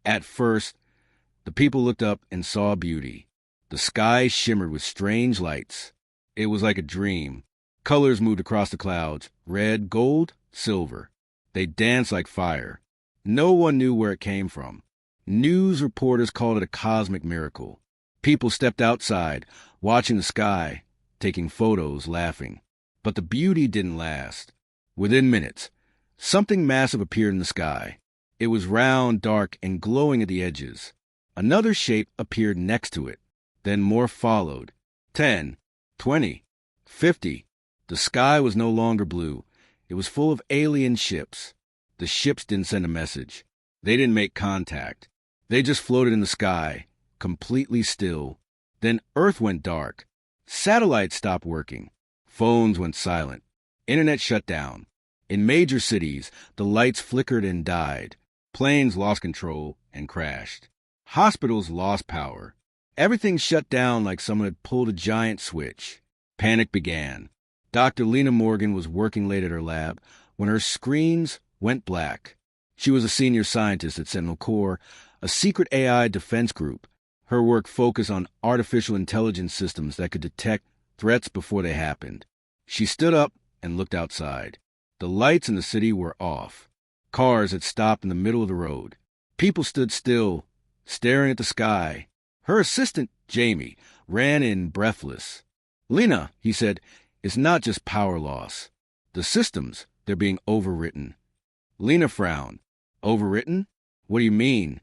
At first, the people looked up and saw beauty. The sky shimmered with strange lights. It was like a dream. Colors moved across the clouds, red, gold, silver. They danced like fire. No one knew where it came from. News reporters called it a cosmic miracle. People stepped outside, watching the sky, taking photos, laughing. But the beauty didn't last. Within minutes, something massive appeared in the sky. It was round, dark, and glowing at the edges. Another shape appeared next to it. Then more followed. 10, 20, 50. The sky was no longer blue. It was full of alien ships. The ships didn't send a message. They didn't make contact. They just floated in the sky, completely still. Then Earth went dark. Satellites stopped working. Phones went silent. Internet shut down. In major cities, the lights flickered and died. Planes lost control and crashed. Hospitals lost power. Everything shut down like someone had pulled a giant switch. Panic began. Dr. Lena Morgan was working late at her lab when her screens went black. She was a senior scientist at Sentinel Corps, a secret AI defense group. Her work focused on artificial intelligence systems that could detect threats before they happened. She stood up and looked outside. The lights in the city were off. Cars had stopped in the middle of the road. People stood still, staring at the sky. Her assistant, Jamie, ran in breathless. "Lena," he said, "it's not just power loss. The systems, they're being overwritten." Lena frowned. "Overwritten? What do you mean?"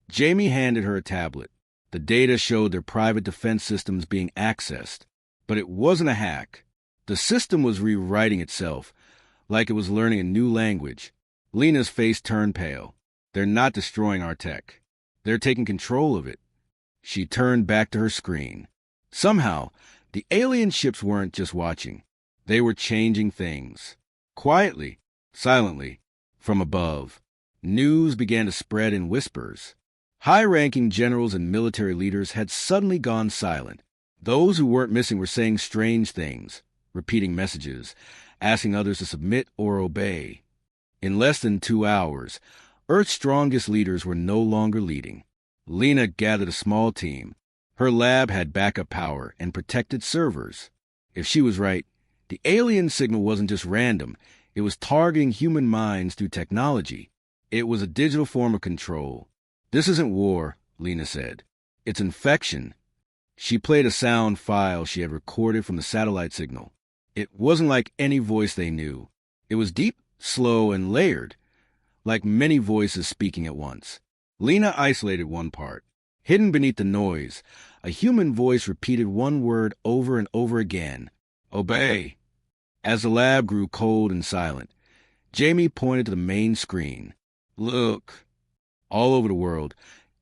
Jamie handed her a tablet. The data showed their private defense systems being accessed. But it wasn't a hack. The system was rewriting itself, like it was learning a new language. Lena's face turned pale. "They're not destroying our tech. They're taking control of it." She turned back to her screen. Somehow, the alien ships weren't just watching. They were changing things. Quietly, silently, from above. News began to spread in whispers. High-ranking generals and military leaders had suddenly gone silent. Those who weren't missing were saying strange things, repeating messages, asking others to submit or obey. In less than 2 hours, Earth's strongest leaders were no longer leading. Lena gathered a small team. Her lab had backup power and protected servers. If she was right, the alien signal wasn't just random. It was targeting human minds through technology. It was a digital form of control. "This isn't war," Lena said. "It's infection." She played a sound file she had recorded from the satellite signal. It wasn't like any voice they knew. It was deep, slow, and layered, like many voices speaking at once. Lena isolated one part. Hidden beneath the noise, a human voice repeated one word over and over again: "Obey." As the lab grew cold and silent, Jamie pointed to the main screen. "Look." All over the world,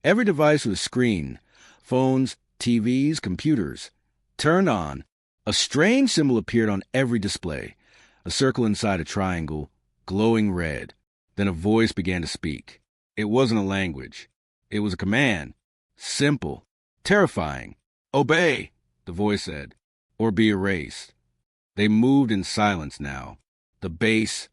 every device with a screen, phones, TVs, computers, turned on. A strange symbol appeared on every display, a circle inside a triangle, glowing red. Then a voice began to speak. It wasn't a language. It was a command. Simple, terrifying. "Obey," the voice said, "or be erased." They moved in silence now. The base,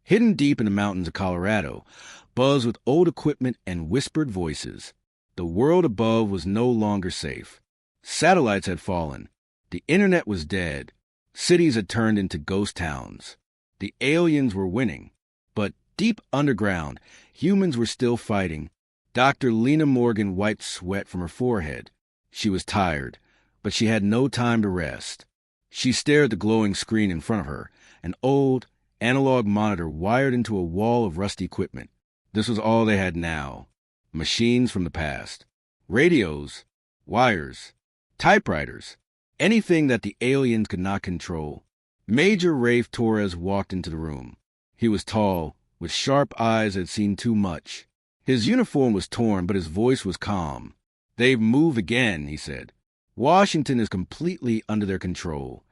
hidden deep in the mountains of Colorado, buzzed with old equipment and whispered voices. The world above was no longer safe. Satellites had fallen. The internet was dead. Cities had turned into ghost towns. The aliens were winning. But deep underground, humans were still fighting. Dr. Lena Morgan wiped sweat from her forehead. She was tired, but she had no time to rest. She stared at the glowing screen in front of her, an old, analog monitor wired into a wall of rusty equipment. This was all they had now. Machines from the past. Radios, wires, typewriters, anything that the aliens could not control. Major Rafe Torres walked into the room. He was tall, with sharp eyes that had seen too much. His uniform was torn, but his voice was calm. "They've moved again," he said. "Washington is completely under their control."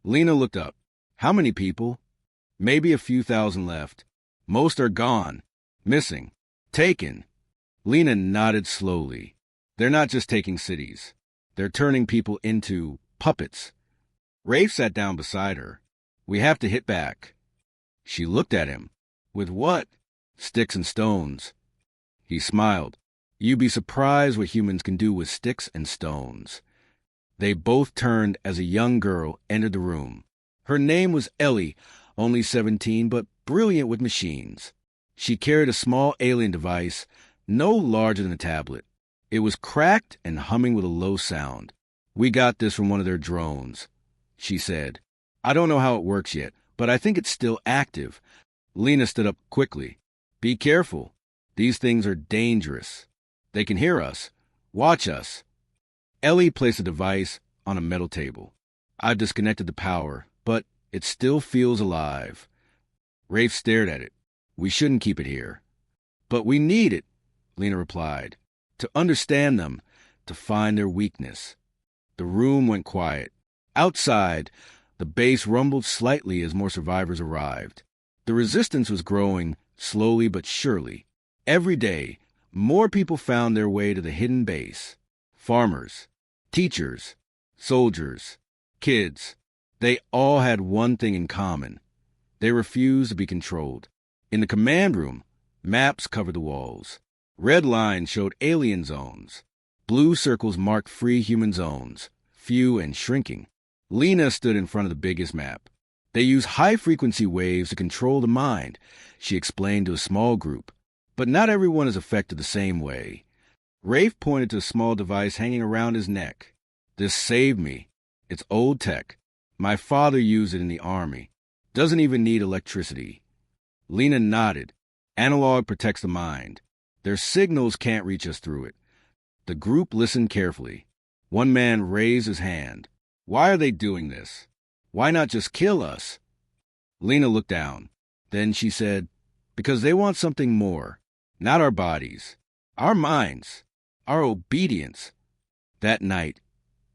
Lena looked up. "How many people?" "Maybe a few thousand left. Most are gone. Missing. Taken." Lena nodded slowly. "They're not just taking cities. They're turning people into puppets." Rafe sat down beside her. "We have to hit back." She looked at him. "With what?" "Sticks and stones." He smiled. You'd be surprised what humans can do with sticks and stones. They both turned as a young girl entered the room. Her name was Ellie, only 17, but brilliant with machines. She carried a small alien device, no larger than a tablet. It was cracked and humming with a low sound. "We got this from one of their drones," she said. "I don't know how it works yet, but I think it's still active." Lena stood up quickly. "Be careful. These things are dangerous. They can hear us. Watch us." Ellie placed the device on a metal table. "I've disconnected the power, but it still feels alive." Rafe stared at it. "We shouldn't keep it here." "But we need it," Lena replied, "to understand them, to find their weakness." The room went quiet. Outside, the base rumbled slightly as more survivors arrived. The resistance was growing, slowly but surely. Every day, more people found their way to the hidden base. Farmers, teachers, soldiers, kids. They all had one thing in common. They refused to be controlled. In the command room, maps covered the walls. Red lines showed alien zones. Blue circles marked free human zones, few and shrinking. Lena stood in front of the biggest map. "They use high-frequency waves to control the mind," she explained to a small group. "But not everyone is affected the same way." Rafe pointed to a small device hanging around his neck. "This saved me. It's old tech. My father used it in the army. Doesn't even need electricity." Lena nodded. "Analog protects the mind. Their signals can't reach us through it." The group listened carefully. One man raised his hand. "Why are they doing this? Why not just kill us?" Lena looked down. Then she said, "Because they want something more. Not our bodies. Our minds. Our obedience." That night,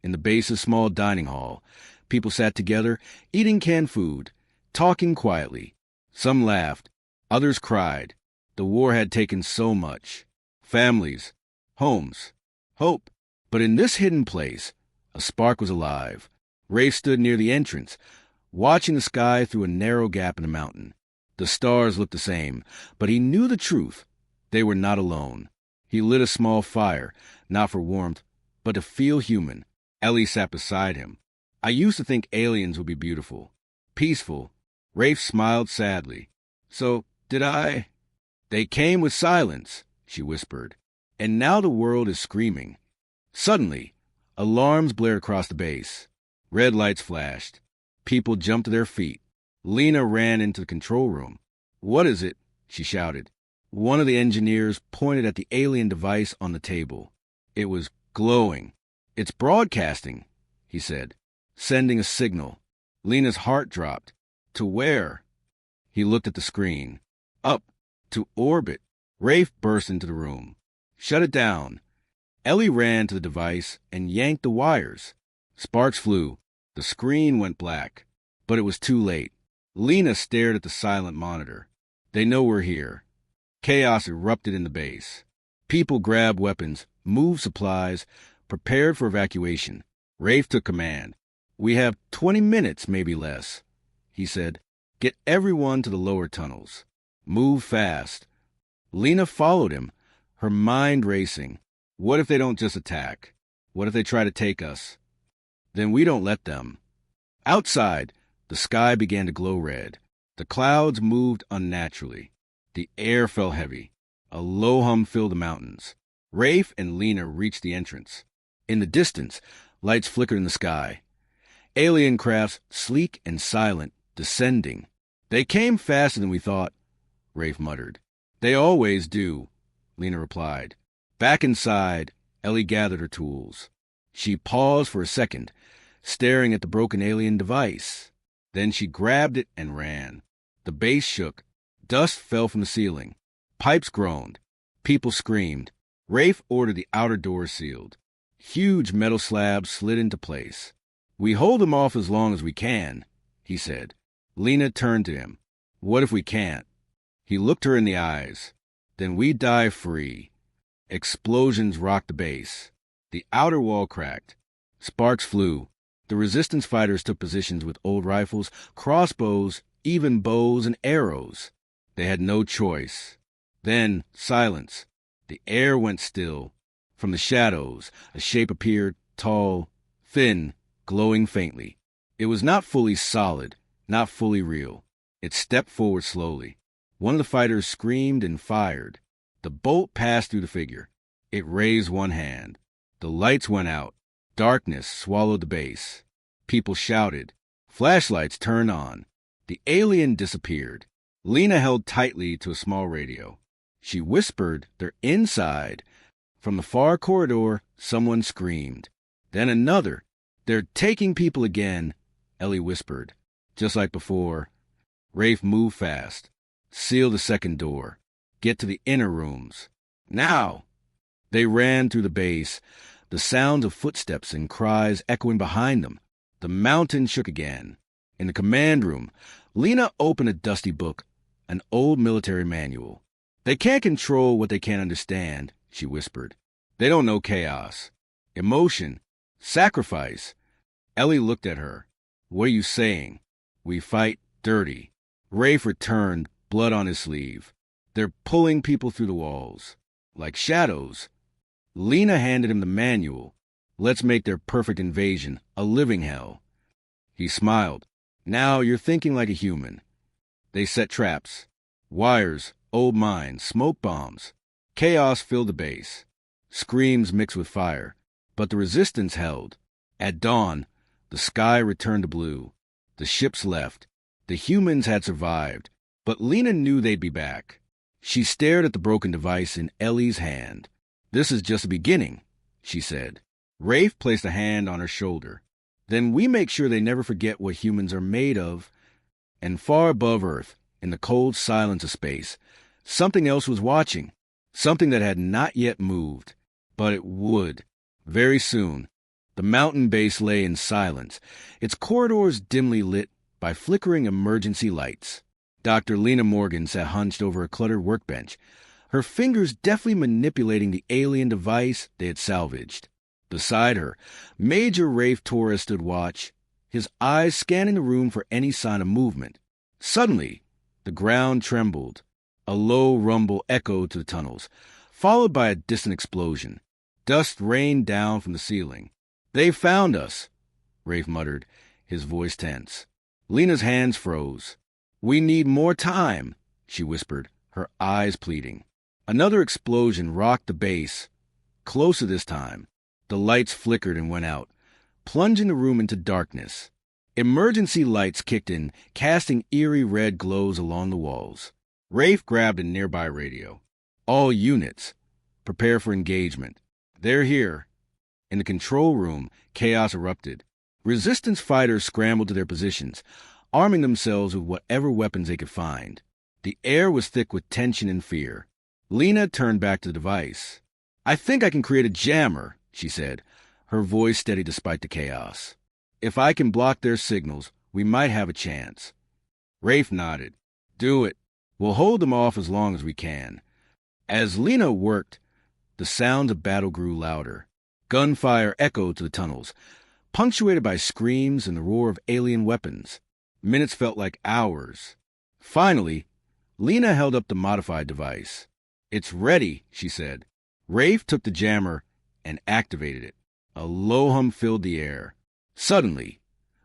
in the base's small dining hall, people sat together, eating canned food, talking quietly. Some laughed. Others cried. The war had taken so much. Families, homes, hope. But in this hidden place, a spark was alive. Rafe stood near the entrance, watching the sky through a narrow gap in the mountain. The stars looked the same, but he knew the truth. They were not alone. He lit a small fire, not for warmth, but to feel human. Ellie sat beside him. "I used to think aliens would be beautiful, peaceful." Rafe smiled sadly. "So did I." "They came with silence," she whispered. "And now the world is screaming." Suddenly, alarms blared across the base. Red lights flashed. People jumped to their feet. Lena ran into the control room. "What is it?" she shouted. One of the engineers pointed at the alien device on the table. It was glowing. "It's broadcasting," he said, "sending a signal." Lena's heart dropped. "To where?" He looked at the screen. "Up. To orbit." Rafe burst into the room. "Shut it down." Ellie ran to the device and yanked the wires. Sparks flew. The screen went black. But it was too late. Lena stared at the silent monitor. "They know we're here." Chaos erupted in the base. People grabbed weapons, moved supplies, prepared for evacuation. Rafe took command. "We have 20 minutes, maybe less," he said. "Get everyone to the lower tunnels. Move fast." Lena followed him, her mind racing. What if they don't just attack? What if they try to take us? Then we don't let them. Outside, the sky began to glow red. The clouds moved unnaturally. The air felt heavy. A low hum filled the mountains. Rafe and Lena reached the entrance. In the distance, lights flickered in the sky. Alien crafts, sleek and silent, descending. "They came faster than we thought," Rafe muttered. "They always do," Lena replied. Back inside, Ellie gathered her tools. She paused for a second, staring at the broken alien device. Then she grabbed it and ran. The base shook. Dust fell from the ceiling. Pipes groaned. People screamed. Rafe ordered the outer doors sealed. Huge metal slabs slid into place. "We hold them off as long as we can," he said. Lena turned to him. "What if we can't?" He looked her in the eyes. "Then we die free." Explosions rocked the base. The outer wall cracked. Sparks flew. The resistance fighters took positions with old rifles, crossbows, even bows and arrows. They had no choice. Then silence. The air went still. From the shadows, a shape appeared, tall, thin, glowing faintly. It was not fully solid, not fully real. It stepped forward slowly. One of the fighters screamed and fired. The bolt passed through the figure. It raised one hand. The lights went out. Darkness swallowed the base. People shouted. Flashlights turned on. The alien disappeared. Lena held tightly to a small radio. She whispered, "They're inside." From the far corridor, someone screamed. Then another. "They're taking people again," Ellie whispered. Just like before. Rafe moved fast. Seal the second door. Get to the inner rooms. Now! They ran through the base, the sounds of footsteps and cries echoing behind them. The mountain shook again. In the command room, Lena opened a dusty book, an old military manual. "They can't control what they can't understand," she whispered. "They don't know chaos, emotion, sacrifice." Ellie looked at her. "What are you saying?" "We fight dirty." Rafe returned, blood on his sleeve. "They're pulling people through the walls. Like shadows." Lena handed him the manual. "Let's make their perfect invasion a living hell." He smiled. "Now you're thinking like a human." They set traps. Wires, old mines, smoke bombs. Chaos filled the base. Screams mixed with fire. But the resistance held. At dawn, the sky returned to blue. The ships left. The humans had survived. But Lena knew they'd be back. She stared at the broken device in Ellie's hand. "This is just the beginning," she said. Rafe placed a hand on her shoulder. "Then we make sure they never forget what humans are made of." And far above Earth, in the cold silence of space, something else was watching. Something that had not yet moved. But it would. Very soon. The mountain base lay in silence, its corridors dimly lit by flickering emergency lights. Dr. Lena Morgan sat hunched over a cluttered workbench, her fingers deftly manipulating the alien device they had salvaged. Beside her, Major Rafe Torres stood watch, his eyes scanning the room for any sign of movement. Suddenly, the ground trembled. A low rumble echoed to the tunnels, followed by a distant explosion. Dust rained down from the ceiling. "They found us," Rafe muttered, his voice tense. Lena's hands froze. "We need more time," she whispered, her eyes pleading. Another explosion rocked the base. Closer this time. The lights flickered and went out, plunging the room into darkness. Emergency lights kicked in, casting eerie red glows along the walls. Rafe grabbed a nearby radio. "All units, prepare for engagement. They're here." In the control room, chaos erupted. Resistance fighters scrambled to their positions, arming themselves with whatever weapons they could find. The air was thick with tension and fear. Lena turned back to the device. "I think I can create a jammer," she said, her voice steady despite the chaos. "If I can block their signals, we might have a chance." Rafe nodded. "Do it. We'll hold them off as long as we can." As Lena worked, the sounds of battle grew louder. Gunfire echoed to the tunnels, punctuated by screams and the roar of alien weapons. Minutes felt like hours. Finally, Lena held up the modified device. "It's ready," she said. Rafe took the jammer and activated it. A low hum filled the air. Suddenly,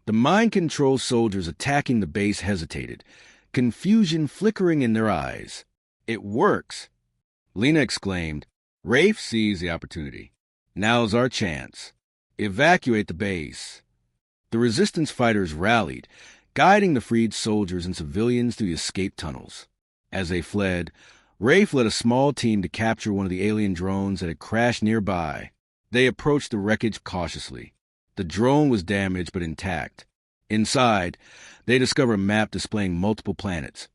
the mind-control soldiers attacking the base hesitated, confusion flickering in their eyes. "It works!" Lena exclaimed. Rafe seized the opportunity. "Now's our chance. Evacuate the base." The resistance fighters rallied, guiding the freed soldiers and civilians through the escape tunnels. As they fled, Rafe led a small team to capture one of the alien drones that had crashed nearby. They approached the wreckage cautiously. The drone was damaged but intact. Inside, they discovered a map displaying multiple planets,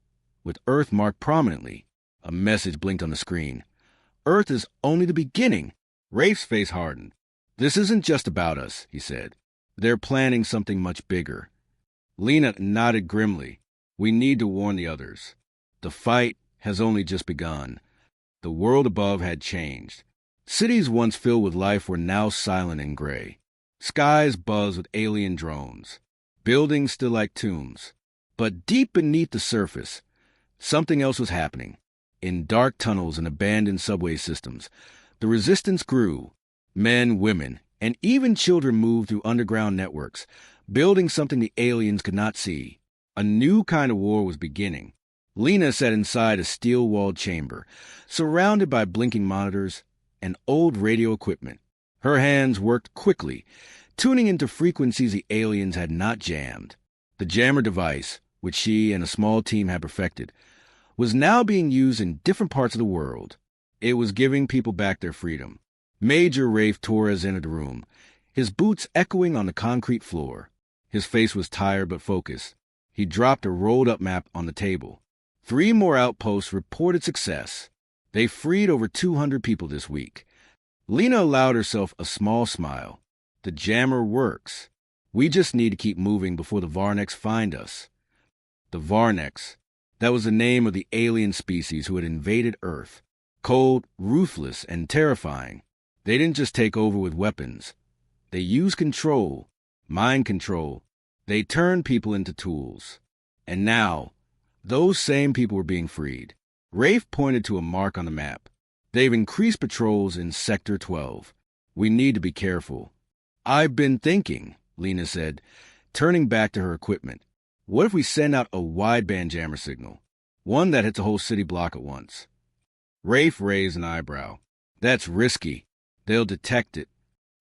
with Earth marked prominently. A message blinked on the screen. "Earth is only the beginning." Rafe's face hardened. "This isn't just about us," he said. "They're planning something much bigger." Lena nodded grimly. "We need to warn the others. The fight has only just begun." The world above had changed. Cities once filled with life were now silent and gray. Skies buzzed with alien drones. Buildings stood like tombs. But deep beneath the surface, something else was happening. in dark tunnels and abandoned subway systems. The resistance grew. Men, women, and even children moved through underground networks, building something the aliens could not see. A new kind of war was beginning. Lena sat inside a steel-walled chamber, surrounded by blinking monitors and old radio equipment. Her hands worked quickly, tuning into frequencies the aliens had not jammed. The jammer device, which she and a small team had perfected, was now being used in different parts of the world. It was giving people back their freedom. Major Rafe Torres entered the room, his boots echoing on the concrete floor. His face was tired but focused. He dropped a rolled-up map on the table. 3 more outposts reported success. They freed over 200 people this week. Lena allowed herself a small smile. The jammer works. We just need to keep moving before the Varnex find us. The Varnex. That was the name of the alien species who had invaded Earth. Cold, ruthless, and terrifying. They didn't just take over with weapons. They used control, mind control. They turned people into tools. And now, those same people were being freed. Rafe pointed to a mark on the map. They've increased patrols in Sector 12. We need to be careful. I've been thinking, Lena said, turning back to her equipment. What if we send out a wideband jammer signal? One that hits a whole city block at once. Rafe raised an eyebrow. That's risky. They'll detect it.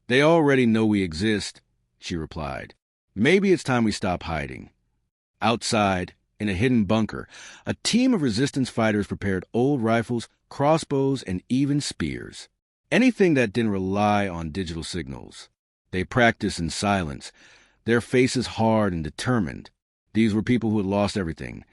They already know we exist, she replied. Maybe it's time we stop hiding. Outside, in a hidden bunker, a team of resistance fighters prepared old rifles, crossbows, and even spears. Anything that didn't rely on digital signals. They practiced in silence, their faces hard and determined. These were people who had lost everything.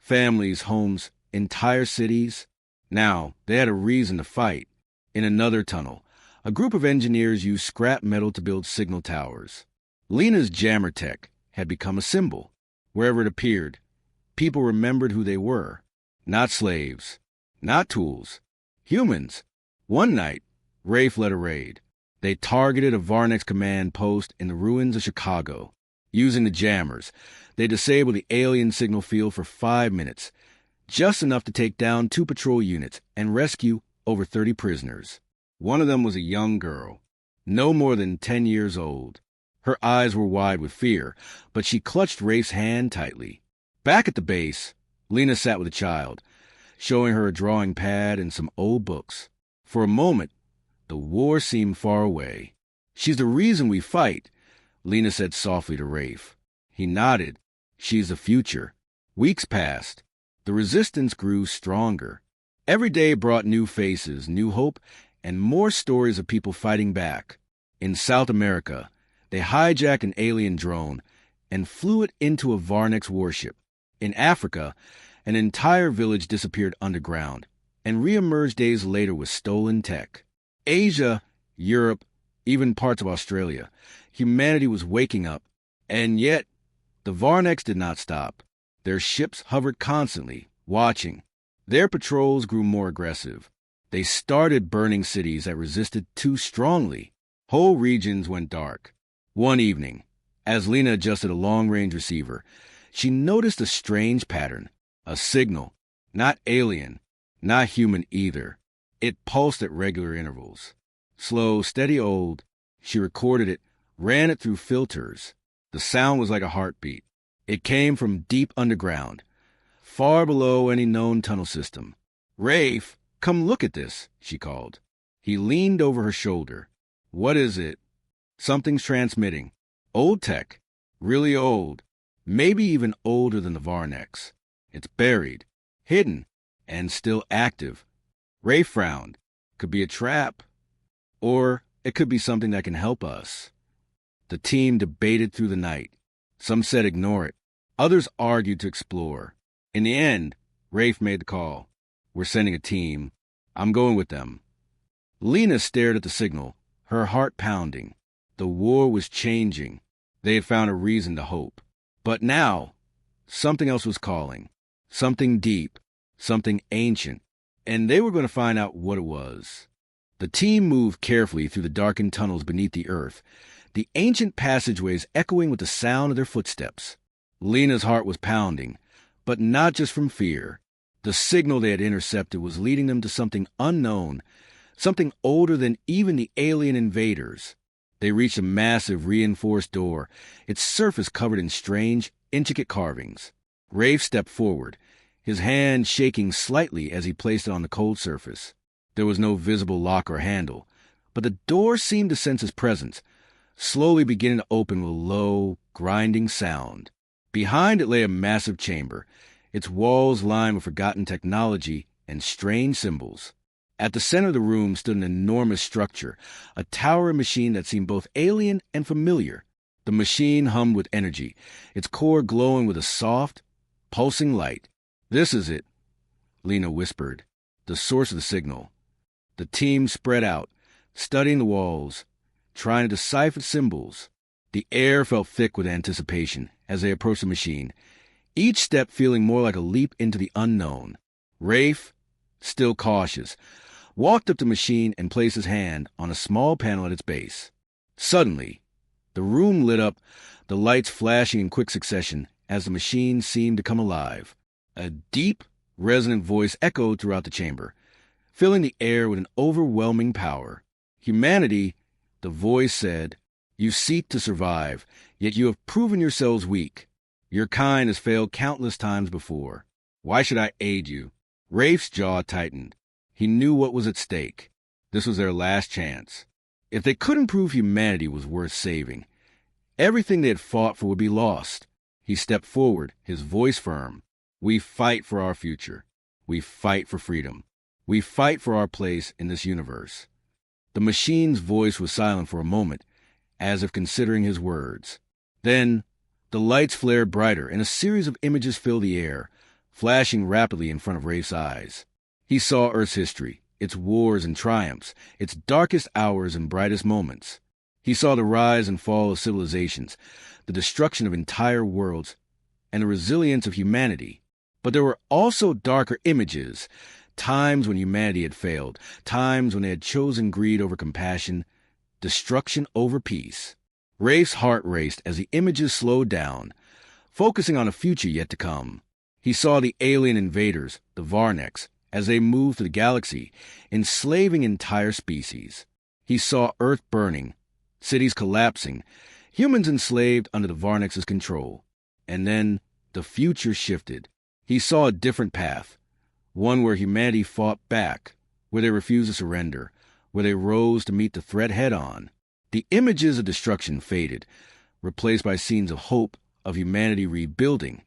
Families, homes, entire cities. Now, they had a reason to fight. In another tunnel, a group of engineers used scrap metal to build signal towers. Lena's jammer tech had become a symbol. Wherever it appeared, people remembered who they were. Not slaves, not tools, humans. One night, Rafe led a raid. They targeted a Varnex command post in the ruins of Chicago. Using the jammers, they disabled the alien signal field for 5 minutes, just enough to take down 2 patrol units and rescue over 30 prisoners. One of them was a young girl, no more than 10 years old. Her eyes were wide with fear, but she clutched Rafe's hand tightly. Back at the base, Lena sat with the child, showing her a drawing pad and some old books. For a moment, the war seemed far away. She's the reason we fight, Lena said softly to Rafe. He nodded. She's the future. Weeks passed. The resistance grew stronger. Every day brought new faces, new hope, and more stories of people fighting back. In South America, they hijacked an alien drone and flew it into a Varnex warship. In Africa, an entire village disappeared underground and reemerged days later with stolen tech. Asia, Europe, even parts of Australia, humanity was waking up. And yet, the Varnex did not stop. Their ships hovered constantly, watching. Their patrols grew more aggressive. They started burning cities that resisted too strongly. Whole regions went dark. One evening, as Lena adjusted a long-range receiver, she noticed a strange pattern, a signal, not alien, not human either. It pulsed at regular intervals. Slow, steady old. She recorded it, ran it through filters. The sound was like a heartbeat. It came from deep underground, far below any known tunnel system. Rafe, come look at this, she called. He leaned over her shoulder. What is it? Something's transmitting. Old tech. Really old. Maybe even older than the Varnex. It's buried, hidden, and still active. Rafe frowned. Could be a trap. Or it could be something that can help us. The team debated through the night. Some said ignore it. Others argued to explore. In the end, Rafe made the call. We're sending a team. I'm going with them. Lena stared at the signal, her heart pounding. The war was changing. They had found a reason to hope. But now, something else was calling. Something deep, something ancient. And they were going to find out what it was. The team moved carefully through the darkened tunnels beneath the earth, the ancient passageways echoing with the sound of their footsteps. Lena's heart was pounding, but not just from fear. The signal they had intercepted was leading them to something unknown, something older than even the alien invaders. They reached a massive reinforced door, its surface covered in strange, intricate carvings. Rafe stepped forward, his hand shaking slightly as he placed it on the cold surface. There was no visible lock or handle, but the door seemed to sense his presence, slowly beginning to open with a low, grinding sound. Behind it lay a massive chamber, its walls lined with forgotten technology and strange symbols. At the center of the room stood an enormous structure, a tower machine that seemed both alien and familiar. The machine hummed with energy, its core glowing with a soft, pulsing light. "This is it," Lena whispered, "the source of the signal." The team spread out, studying the walls, trying to decipher symbols. The air felt thick with anticipation as they approached the machine, each step feeling more like a leap into the unknown. Rafe, still cautious, walked up to the machine and placed his hand on a small panel at its base. Suddenly, the room lit up, the lights flashing in quick succession as the machine seemed to come alive. A deep, resonant voice echoed throughout the chamber, filling the air with an overwhelming power. "Humanity," the voice said, "you seek to survive, yet you have proven yourselves weak. Your kind has failed countless times before. Why should I aid you?" Rafe's jaw tightened. He knew what was at stake. This was their last chance. If they couldn't prove humanity was worth saving, everything they had fought for would be lost. He stepped forward, his voice firm. "We fight for our future. We fight for freedom. We fight for our place in this universe." The machine's voice was silent for a moment, as if considering his words. Then, the lights flared brighter, and a series of images filled the air, flashing rapidly in front of Rafe's eyes. He saw Earth's history, its wars and triumphs, its darkest hours and brightest moments. He saw the rise and fall of civilizations, the destruction of entire worlds, and the resilience of humanity. But there were also darker images, times when humanity had failed, times when they had chosen greed over compassion, destruction over peace. Rafe's heart raced as the images slowed down, focusing on a future yet to come. He saw the alien invaders, the Varnex, as they moved through the galaxy, enslaving entire species. He saw Earth burning, cities collapsing, humans enslaved under the Varnex's control. And then the future shifted. He saw a different path, one where humanity fought back, where they refused to surrender, where they rose to meet the threat head-on. The images of destruction faded, replaced by scenes of hope, of humanity rebuilding,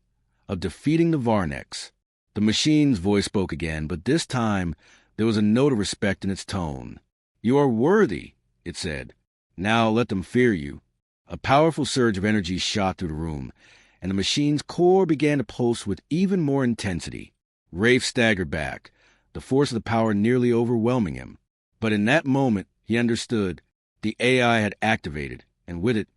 of defeating the Varnex. The machine's voice spoke again, but this time there was a note of respect in its tone. "You are worthy," it said. "Now let them fear you." A powerful surge of energy shot through the room, and the machine's core began to pulse with even more intensity. Rafe staggered back, the force of the power nearly overwhelming him. But in that moment, he understood. The AI had activated, and with it,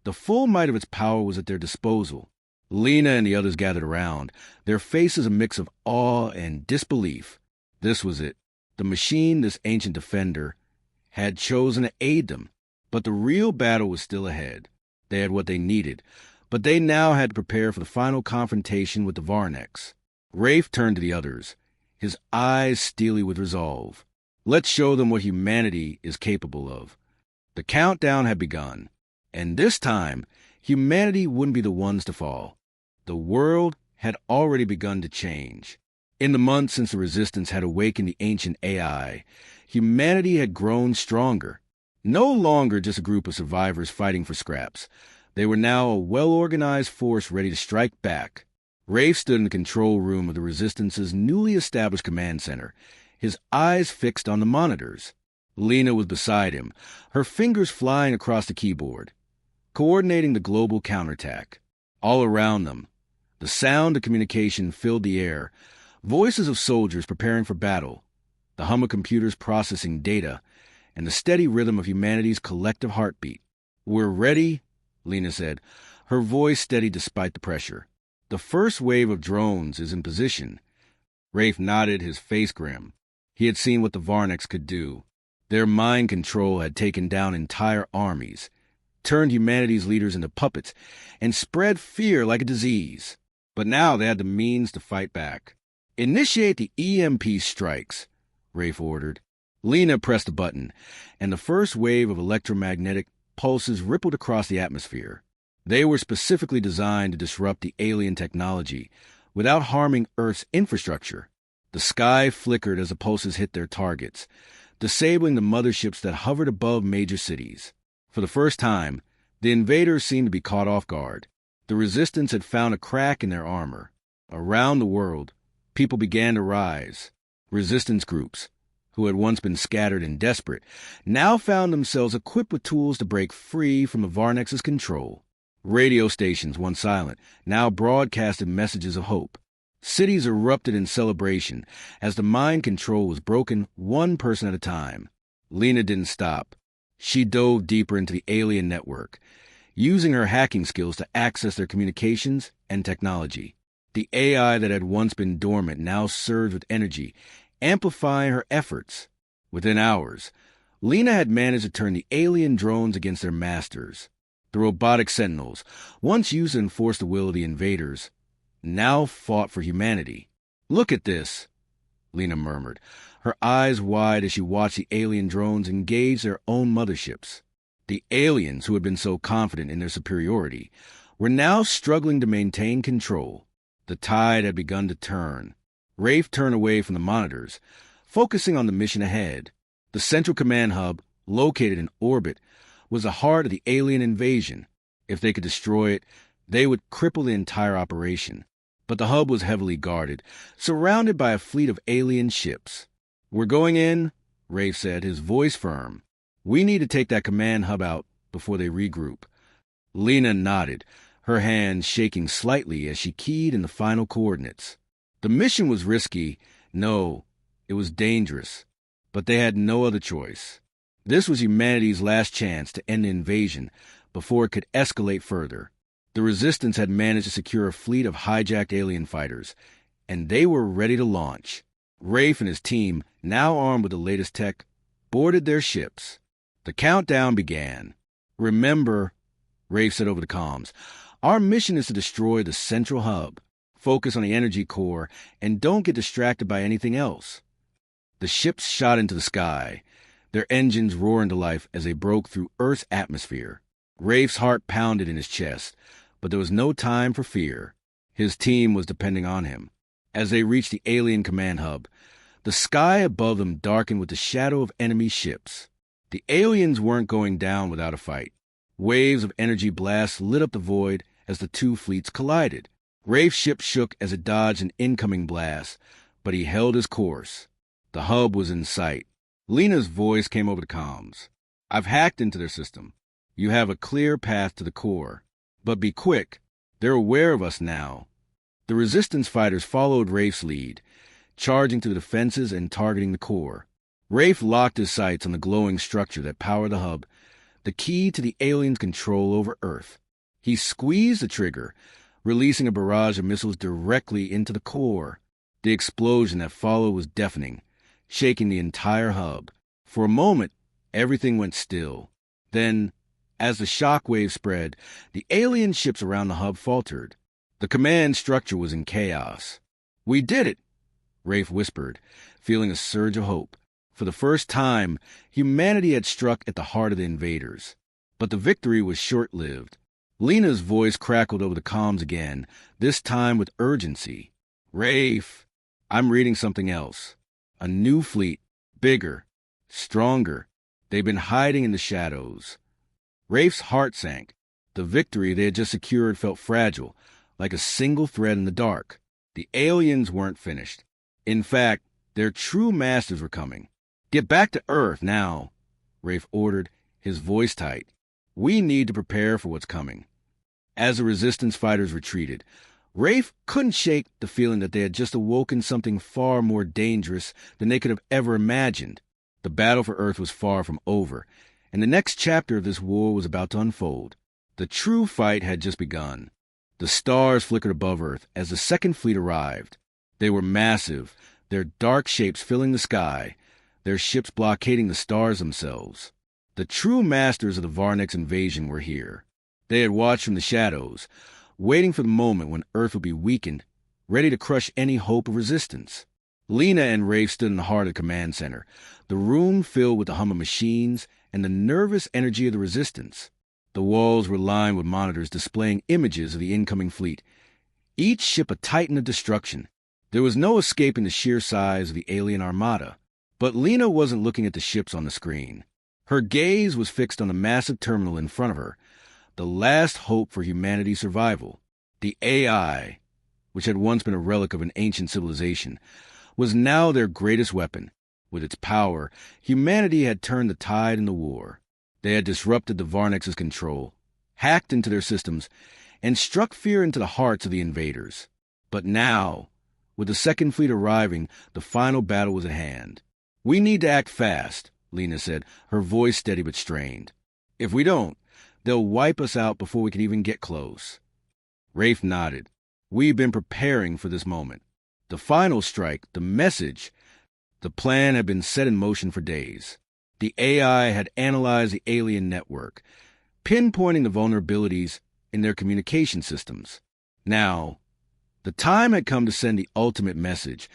the full might of its power was at their disposal. Lena and the others gathered around, their faces a mix of awe and disbelief. This was it. The machine, this ancient defender, had chosen to aid them. But the real battle was still ahead. They had what they needed, but they now had to prepare for the final confrontation with the Varnex. Rafe turned to the others, his eyes steely with resolve. "Let's show them what humanity is capable of." The countdown had begun, and this time, humanity wouldn't be the ones to fall. The world had already begun to change. In the months since the Resistance had awakened the ancient AI, humanity had grown stronger. No longer just a group of survivors fighting for scraps. They were now a well-organized force ready to strike back. Rafe stood in the control room of the Resistance's newly established command center, his eyes fixed on the monitors. Lena was beside him, her fingers flying across the keyboard, coordinating the global counterattack. All around them, the sound of communication filled the air, voices of soldiers preparing for battle, the hum of computers processing data, and the steady rhythm of humanity's collective heartbeat. "We're ready," Lena said, her voice steady despite the pressure. "The first wave of drones is in position." Rafe nodded, his face grim. He had seen what the Varnex could do. Their mind control had taken down entire armies, turned humanity's leaders into puppets, and spread fear like a disease. But now they had the means to fight back. Initiate the EMP strikes, Rafe ordered. Lena pressed a button, and the first wave of electromagnetic pulses rippled across the atmosphere. They were specifically designed to disrupt the alien technology without harming Earth's infrastructure. The sky flickered as the pulses hit their targets, disabling the motherships that hovered above major cities. For the first time, the invaders seemed to be caught off guard. The resistance had found a crack in their armor. Around the world, people began to rise. Resistance groups, who had once been scattered and desperate, now found themselves equipped with tools to break free from the Varnex's control. Radio stations, once silent, now broadcasted messages of hope. Cities erupted in celebration as the mind control was broken one person at a time. Lena didn't stop. She dove deeper into the alien network, using her hacking skills to access their communications and technology. The AI that had once been dormant now surged with energy, amplifying her efforts. Within hours, Lena had managed to turn the alien drones against their masters. The robotic sentinels, once used to enforce the will of the invaders, now fought for humanity. "Look at this," Lena murmured, her eyes wide as she watched the alien drones engage their own motherships. The aliens, who had been so confident in their superiority, were now struggling to maintain control. The tide had begun to turn. Rafe turned away from the monitors, focusing on the mission ahead. The central command hub, located in orbit, was the heart of the alien invasion. If they could destroy it, they would cripple the entire operation. But the hub was heavily guarded, surrounded by a fleet of alien ships. "We're going in," Rafe said, his voice firm. "We need to take that command hub out before they regroup." Lena nodded, her hands shaking slightly as she keyed in the final coordinates. The mission was risky. No, it was dangerous. But they had no other choice. This was humanity's last chance to end the invasion before it could escalate further. The Resistance had managed to secure a fleet of hijacked alien fighters, and they were ready to launch. Rafe and his team, now armed with the latest tech, boarded their ships. The countdown began. "Remember," Rafe said over the comms, "our mission is to destroy the central hub. Focus on the energy core, and don't get distracted by anything else." The ships shot into the sky, their engines roaring to life as they broke through Earth's atmosphere. Rafe's heart pounded in his chest, but there was no time for fear. His team was depending on him. As they reached the alien command hub, the sky above them darkened with the shadow of enemy ships. The aliens weren't going down without a fight. Waves of energy blasts lit up the void as the two fleets collided. Rafe's ship shook as it dodged an incoming blast, but he held his course. The hub was in sight. Lena's voice came over the comms. "I've hacked into their system. You have a clear path to the core. But be quick. They're aware of us now." The Resistance fighters followed Rafe's lead, charging to the defenses and targeting the core. Rafe locked his sights on the glowing structure that powered the hub, the key to the aliens' control over Earth. He squeezed the trigger, releasing a barrage of missiles directly into the core. The explosion that followed was deafening, shaking the entire hub. For a moment, everything went still. Then, as the shock wave spread, the alien ships around the hub faltered. The command structure was in chaos. "We did it," Rafe whispered, feeling a surge of hope. For the first time, humanity had struck at the heart of the invaders. But the victory was short-lived. Lena's voice crackled over the comms again, this time with urgency. "Rafe, I'm reading something else. A new fleet, bigger, stronger. They've been hiding in the shadows." Rafe's heart sank. The victory they had just secured felt fragile, like a single thread in the dark. The aliens weren't finished. In fact, their true masters were coming. "Get back to Earth now," Rafe ordered, his voice tight. "We need to prepare for what's coming." As the Resistance fighters retreated, Rafe couldn't shake the feeling that they had just awoken something far more dangerous than they could have ever imagined. The battle for Earth was far from over, and the next chapter of this war was about to unfold. The true fight had just begun. The stars flickered above Earth as the second fleet arrived. They were massive, their dark shapes filling the sky, their ships blockading the stars themselves. The true masters of the Varnex invasion were here. They had watched from the shadows, waiting for the moment when Earth would be weakened ready to crush any hope of resistance. Lena and Rafe stood in the heart of the command center, the room filled with the hum of machines and the nervous energy of the resistance. The walls were lined with monitors displaying images of the incoming fleet, each ship a titan of destruction. There was no escaping the sheer size of the alien armada. But Lena wasn't looking at the ships on the screen. Her gaze was fixed on the massive terminal in front of her, the last hope for humanity's survival. The AI, which had once been a relic of an ancient civilization, was now their greatest weapon. With its power, humanity had turned the tide in the war. They had disrupted the Varnex's control, hacked into their systems, and struck fear into the hearts of the invaders. But now, with the Second Fleet arriving, the final battle was at hand. "We need to act fast," Lena said, her voice steady but strained. "If we don't, they'll wipe us out before we can even get close." Rafe nodded. "We've been preparing for this moment. The final strike, the message, the plan had been set in motion for days. The AI had analyzed the alien network, pinpointing the vulnerabilities in their communication systems. Now, the time had come to send the ultimate message,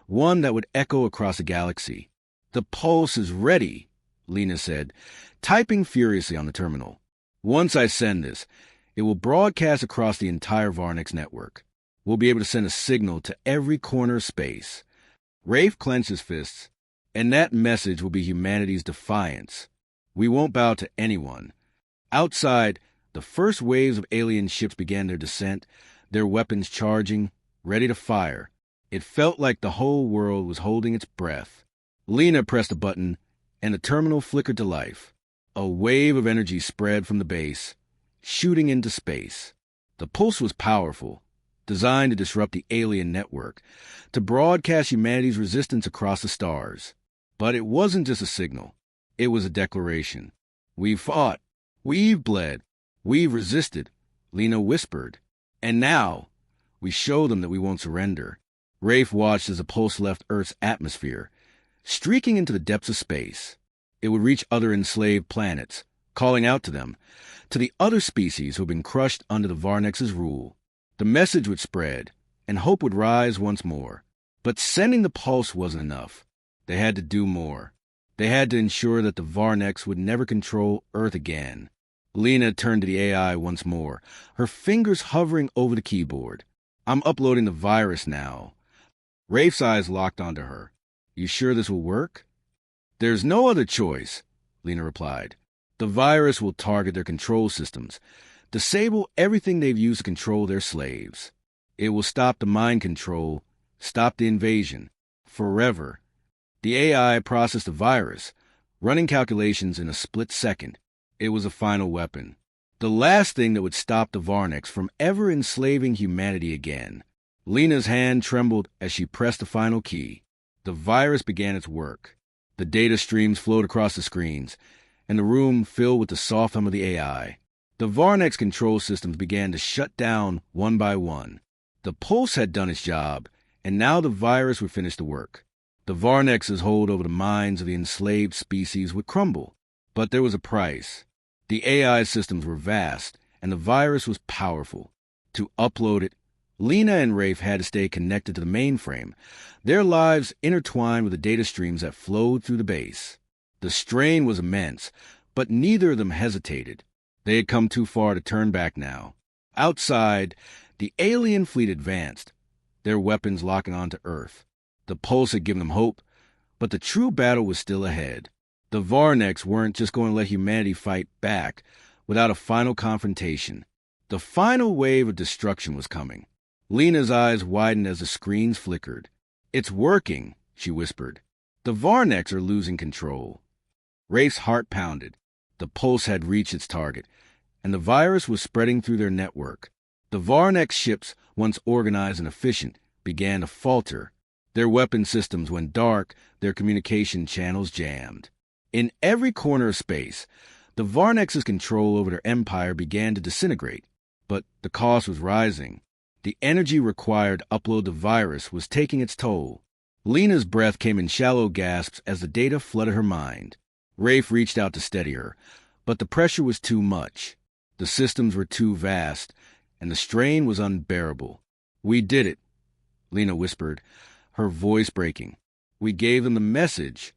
one that would echo across the galaxy. "The pulse is ready," Lena said, typing furiously on the terminal. "Once I send this, it will broadcast across the entire Varnex network. We'll be able to send a signal to every corner of space." Rafe clenched his fists, "And that message will be humanity's defiance. We won't bow to anyone." Outside, the first waves of alien ships began their descent, their weapons charging, ready to fire. It felt like the whole world was holding its breath. Lena pressed a button, and the terminal flickered to life. A wave of energy spread from the base, shooting into space. The pulse was powerful, designed to disrupt the alien network, to broadcast humanity's resistance across the stars. But it wasn't just a signal. It was a declaration. "We've fought. We've bled. We've resisted," Lena whispered. "And now, we show them that we won't surrender." Rafe watched as the pulse left Earth's atmosphere, streaking into the depths of space. It would reach other enslaved planets, calling out to them, to the other species who had been crushed under the Varnex's rule. The message would spread, and hope would rise once more. But sending the pulse wasn't enough. They had to do more. They had to ensure that the Varnex would never control Earth again. Lena turned to the AI once more, her fingers hovering over the keyboard. "I'm uploading the virus now." Rafe's eyes locked onto her. "You sure this will work?" "There's no other choice," Lena replied. "The virus will target their control systems, disable everything they've used to control their slaves. It will stop the mind control, stop the invasion, forever." The AI processed the virus, running calculations in a split second. It was a final weapon, the last thing that would stop the Varnex from ever enslaving humanity again. Lena's hand trembled as she pressed the final key. The virus began its work. The data streams flowed across the screens, and the room filled with the soft hum of the AI. The Varnex control systems began to shut down one by one. The pulse had done its job, and now the virus would finish the work. The Varnex's hold over the minds of the enslaved species would crumble. But there was a price. The AI systems were vast, and the virus was powerful. To upload it, Lena and Rafe had to stay connected to the mainframe, their lives intertwined with the data streams that flowed through the base. The strain was immense, but neither of them hesitated. They had come too far to turn back now. Outside, the alien fleet advanced, their weapons locking onto Earth. The pulse had given them hope, but the true battle was still ahead. The Varnex weren't just going to let humanity fight back without a final confrontation. The final wave of destruction was coming. Lena's eyes widened as the screens flickered. "It's working," she whispered. "The Varnex are losing control." Rafe's heart pounded. The pulse had reached its target, and the virus was spreading through their network. The Varnex ships, once organized and efficient, began to falter. Their weapon systems went dark, their communication channels jammed. In every corner of space, the Varnex's control over their empire began to disintegrate. But the cost was rising. The energy required to upload the virus was taking its toll. Lena's breath came in shallow gasps as the data flooded her mind. Rafe reached out to steady her, but the pressure was too much. The systems were too vast, and the strain was unbearable. "We did it," Lena whispered, her voice breaking. "We gave them the message."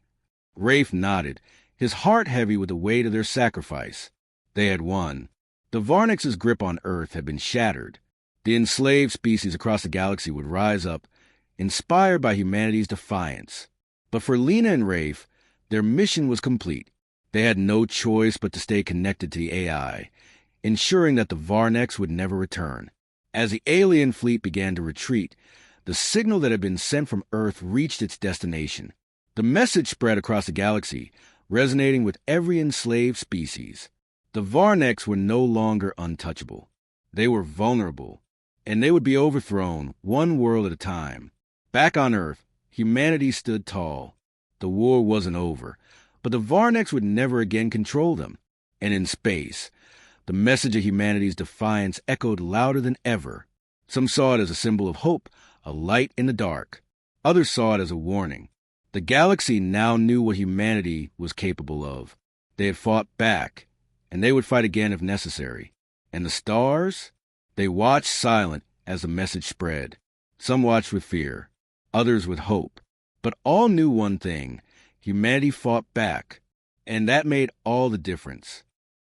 Rafe nodded, his heart heavy with the weight of their sacrifice. They had won. The Varnex's grip on Earth had been shattered. The enslaved species across the galaxy would rise up, inspired by humanity's defiance. But for Lena and Rafe, their mission was complete. They had no choice but to stay connected to the AI, ensuring that the Varnex would never return. As the alien fleet began to retreat, the signal that had been sent from Earth reached its destination. The message spread across the galaxy, resonating with every enslaved species. The Varnex were no longer untouchable. They were vulnerable, and they would be overthrown one world at a time. Back on Earth, humanity stood tall. The war wasn't over, but the Varnex would never again control them. And in space, the message of humanity's defiance echoed louder than ever. Some saw it as a symbol of hope, a light in the dark. Others saw it as a warning. The galaxy now knew what humanity was capable of. They had fought back, and they would fight again if necessary. And the stars? They watched silent as the message spread. Some watched with fear, others with hope. But all knew one thing: humanity fought back, and that made all the difference.